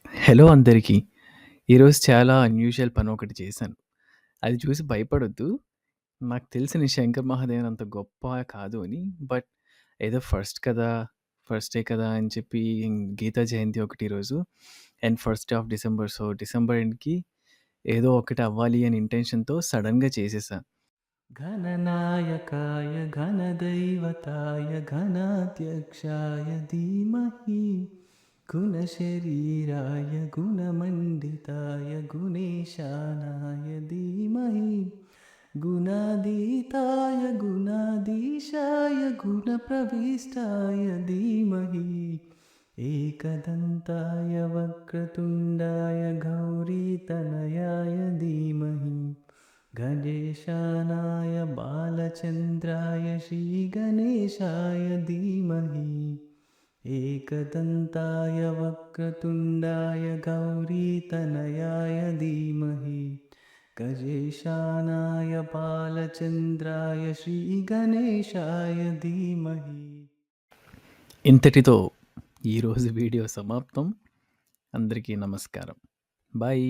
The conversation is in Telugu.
హలో అందరికీ. ఈరోజు చాలా అన్‌యూజువల్ పనొకటి చేశాను. అది చూసి భయపడొద్దు. నాకు తెలుసు నేను 'శంకర్ మహాదేవన్' అంత గొప్ప కాదు అని. బట్ ఏదో ఫస్ట్ డే కదా అని చెప్పి గీతా జయంతి ఒకటి ఈరోజు. And first day of December. So, December ఎండ్‌కి ఏదో ఒకటి అవ్వాలి అని ఇంటెన్షన్‌తో సడెన్‌గా చేసేసా. గణనాయకాయ ఘనదైవతాయ ఘనాధ్యక్షాయ ధీమహి గుణశరీరాయ గుణమండితాయ గుణేశానాయ ధీమహి గుణాతీతాయ గుణాధీశాయ గుణప్రవిష్టాయ ధీమహి ఏకదంతాయ వక్రతుండాయ గౌరీతనయాయ ధీమహి गणेशानाय बालचन्द्राय श्रीगणेशाय धीमहि एकदन्ताय वक्रतुण्डाय गौरीतनयाय धीमहि गणेशानाय बालचन्द्राय श्रीगणेशाय धीमहि ఇంతటితో ఈరోజు వీడియో సమాప్తం. అందరికీ నమస్కారం. బాయ్.